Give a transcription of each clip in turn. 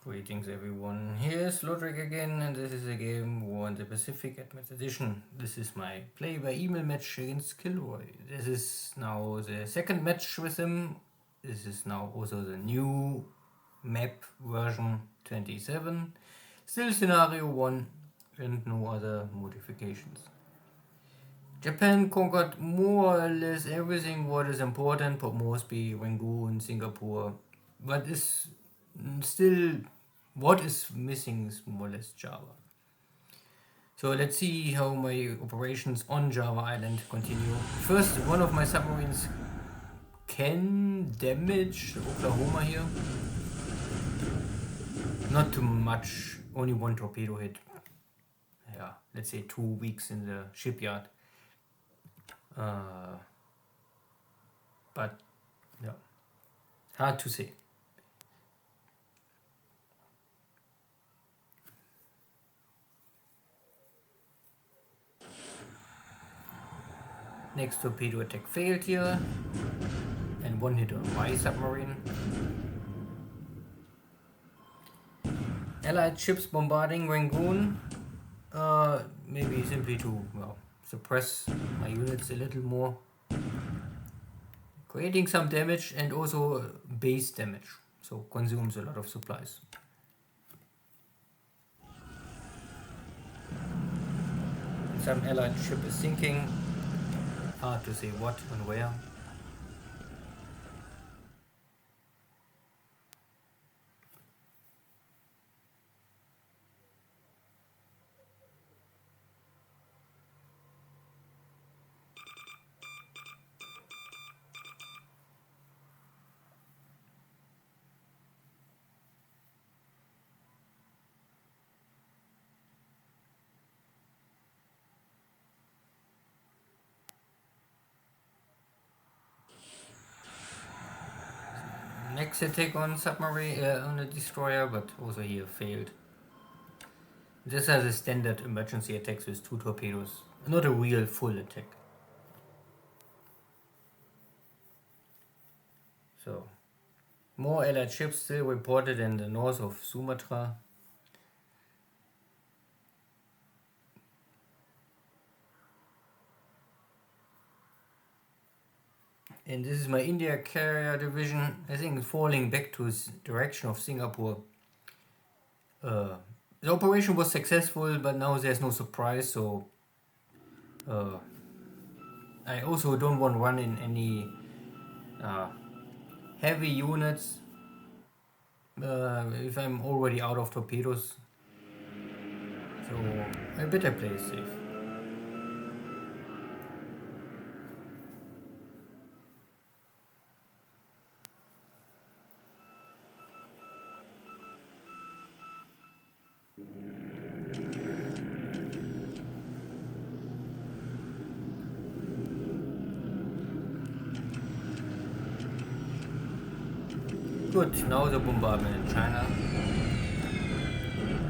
Greetings everyone, here's Lodric again, and this is a game War in the Pacific Advanced Edition. This is my play by email match against KilRoy. This is now the second match with him. This is now also the new map version 27. Still scenario 1 and no other modifications. Japan conquered more or less everything what is important, Port Moresby, Rangoon, Singapore, but is still what is missing is more or less Java. So let's see how my operations on Java Island continue. First, one of my submarines can damage Oklahoma here. Not too much, only one torpedo hit. Yeah, let's say 2 weeks in the shipyard. But yeah, hard to say. Next torpedo attack failed here, and one hit on my submarine. Allied ships bombarding Rangoon, maybe simply to suppress my units a little more, creating some damage and also base damage, so consumes a lot of supplies. Some allied ship is sinking. Hard to say what and where. Next attack on submarine, on a destroyer, but also here failed. These are the standard emergency attacks with 2 torpedoes, not a real full attack. So, more allied ships still reported in the north of Sumatra. And this is my India carrier division, I think falling back to the direction of Singapore. The operation was successful, but now there's no surprise, so I also don't want to run in any heavy units if I'm already out of torpedoes, so I better play it safe. Good, now the bombardment in China.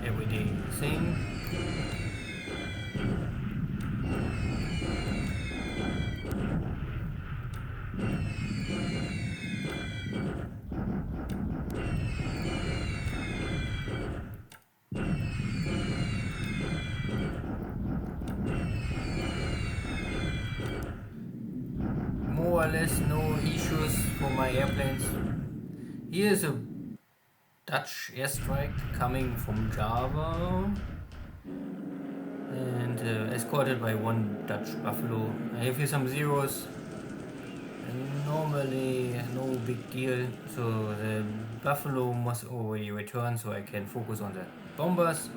Everyday thing. More or less no issues for my airplanes. Here's a Dutch airstrike coming from Java and escorted by 1 Dutch Buffalo. I have here some zeros, and normally no big deal, so the Buffalo must already return so I can focus on the bombers,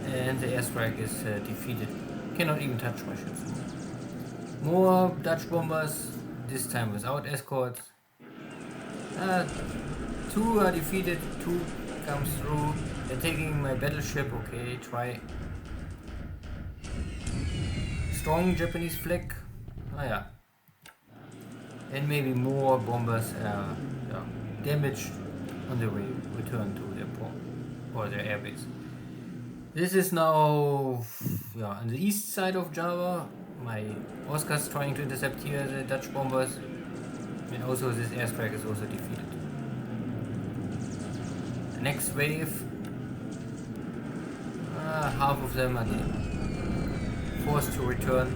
and the airstrike is defeated. Cannot even touch my ships. More Dutch bombers, this time without escorts. 2 are defeated, 2 comes through. They're taking my battleship, okay, try. Strong Japanese flag, yeah. And maybe more bombers damaged on the way, return to their port or their airbase. This is now on the east side of Java. My Oscar's trying to intercept here the Dutch bombers. And also this airstrike is also defeated. next wave. Half of them are forced to return.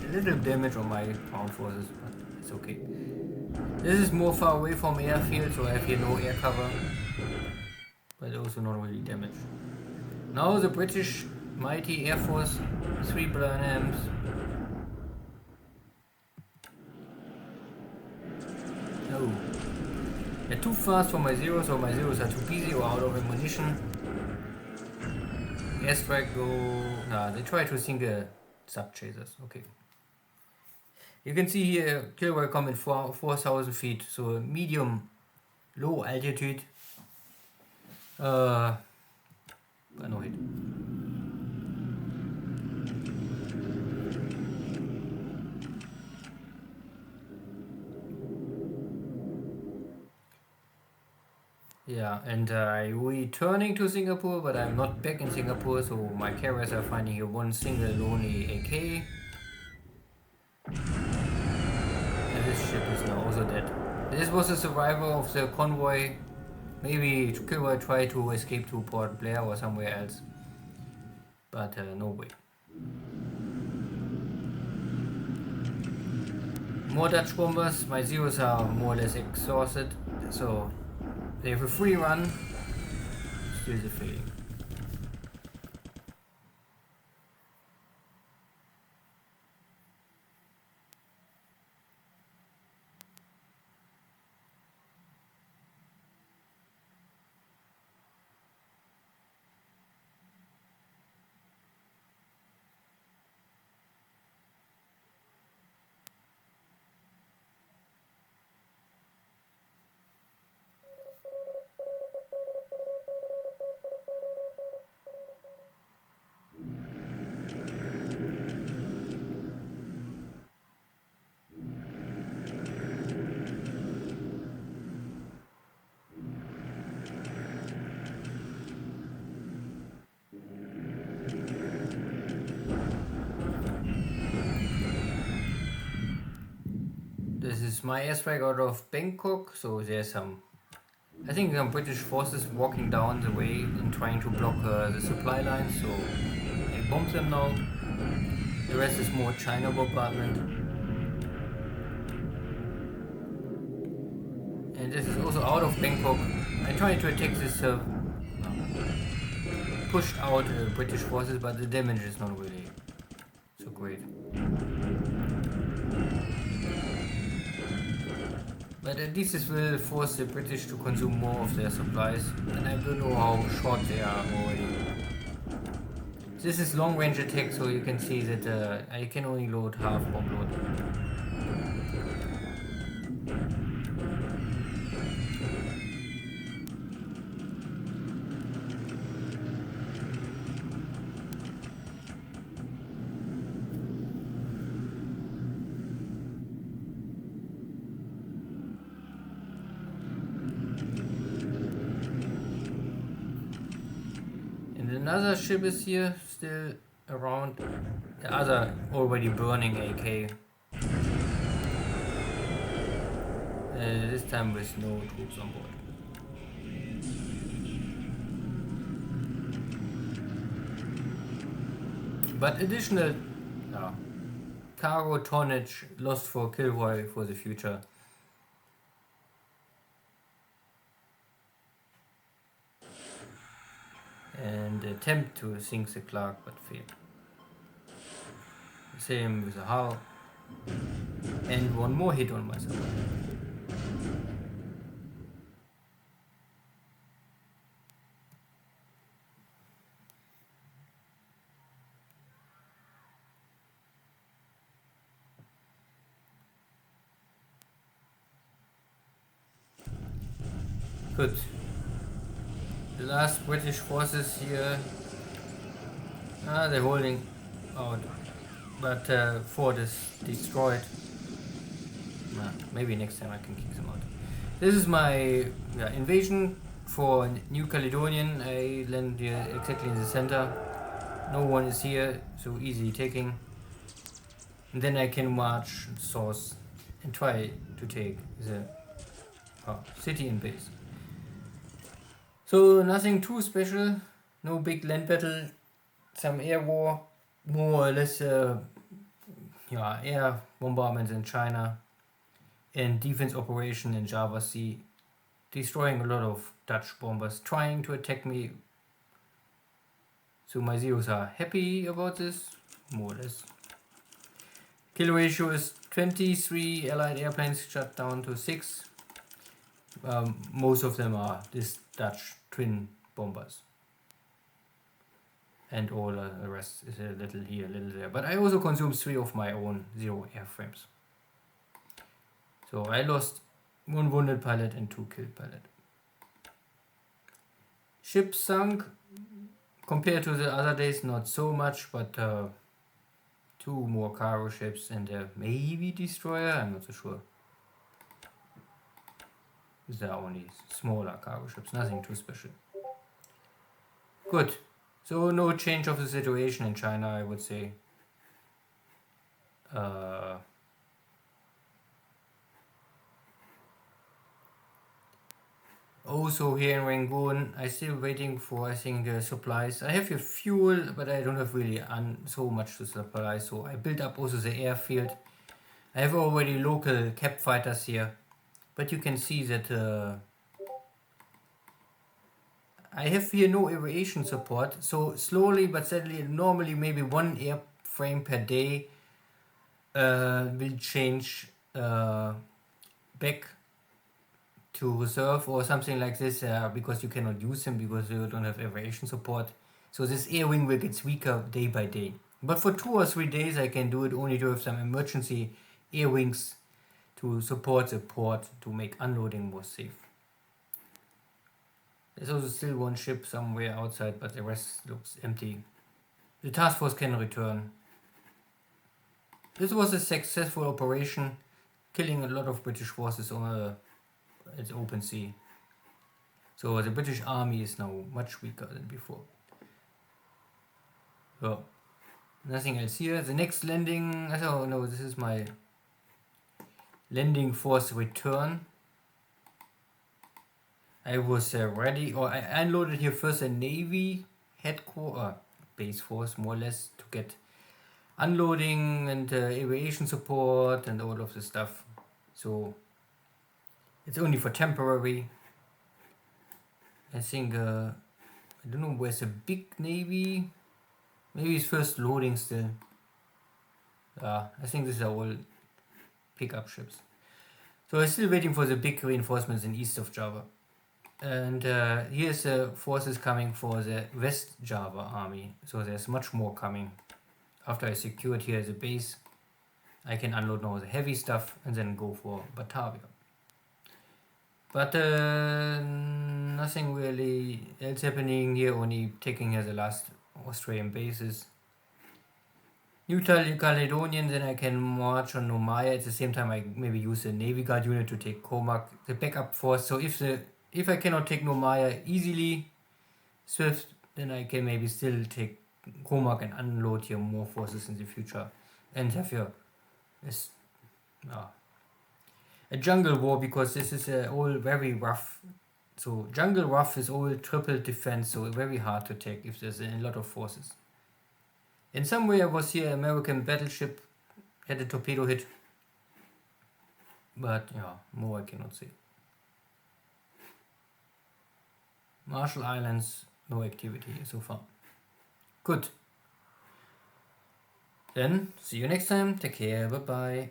A little damage on my ground forces, but it's okay. This is more far away from airfield, so I have here no air cover, but also not really damaged. Now the British mighty Air Force, 3 PBEMs. Oh. They're too fast for my Zeros, or my Zeros are too busy or out of ammunition. Airstrike go... Nah, they try to sink a sub-chasers, okay. You can see here KilRoy coming 4,000 feet, so a medium low altitude. But no hit. Yeah, and I'm returning to Singapore, but I'm not back in Singapore, so my carriers are finding here one single lonely AK. And this ship is now also dead. This was a survivor of the convoy. Maybe KilRoy tried to escape to Port Blair or somewhere else. But no way. More Dutch bombers. My Zeros are more or less exhausted, so they have a free run. Still the failing. This is my airstrike out of Bangkok, so there's some, I think some British forces walking down the way and trying to block the supply lines, so I bombed them now. The rest is more China bombardment. And this is also out of Bangkok. I tried to attack this pushed out British forces, but the damage is not really so great. But at least this will force the British to consume more of their supplies, and I don't know how short they are already. This is long range attack, so you can see that I can only load half bomb load. Another ship is here, still around. The other already burning AK. This time with no troops on board. But additional cargo tonnage lost for KilRoy for the future. And attempt to sink the Clark, but failed. Same with the hull. And one more hit on myself. Good. The last British forces here, they're holding out, but fort is destroyed. Maybe next time I can kick them out. This is my invasion for New Caledonian. I land here exactly in the center. No one is here, so easy taking. And then I can march south and try to take the city and base. So nothing too special, no big land battle, some air war, more or less air bombardments in China and defense operation in Java Sea, destroying a lot of Dutch bombers trying to attack me. So my zeros are happy about this, more or less. Kill ratio is 23 Allied airplanes shot down to 6. Most of them are these Dutch twin bombers. And all the rest is a little here, a little there. But I also consumed 3 of my own Zero airframes. So I lost 1 wounded pilot and 2 killed pilot. Ship sunk. Compared to the other days, not so much, but 2 more cargo ships and a maybe destroyer, I'm not so sure. These are only smaller cargo ships, nothing too special. Good. So no change of the situation in China, I would say. Also here in Rangoon, I'm still waiting for, I think, the supplies. I have your fuel, but I don't have really so much to supply, so I built up also the airfield. I have already local cap fighters here, but you can see that I have here no aviation support, so slowly but steadily, normally maybe 1 airframe per day will change back to reserve or something like this, because you cannot use them because you don't have aviation support. So this air wing will get weaker day by day. But for 2 or 3 days I can do it only to have some emergency air wings to support the port to make unloading more safe. There's also still 1 ship somewhere outside, but the rest looks empty. The task force can return. This was a successful operation, killing a lot of British forces on its open sea. So the British army is now much weaker than before. So, nothing else here. The next landing, oh no, this is my landing force return. I was ready, or I unloaded here first a Navy headquarters, base force more or less, to get unloading and aviation support and all of the stuff. So it's only for temporary. I think, I don't know, where's a big Navy? Maybe it's first loading still. I think these are all pickup ships. So I'm still waiting for the big reinforcements in east of Java. And here's the forces coming for the West Java army. So there's much more coming. After I secured here the base, I can unload now the heavy stuff and then go for Batavia. But nothing really else happening here, only taking here the last Australian bases. New Caledonian, then I can march on Nomaya. At the same time I maybe use a Navy Guard unit to take Comac, the backup force. So if I cannot take Nomaya easily, swift, then I can maybe still take Comac and unload here more forces in the future. And have here a jungle war, because this is all very rough. So jungle rough is all triple defense, so very hard to take if there's a lot of forces. In some way I was here American battleship, had a torpedo hit. But yeah, more I cannot say. Marshall Islands, no activity so far. Good. Then, see you next time. Take care. Bye-bye.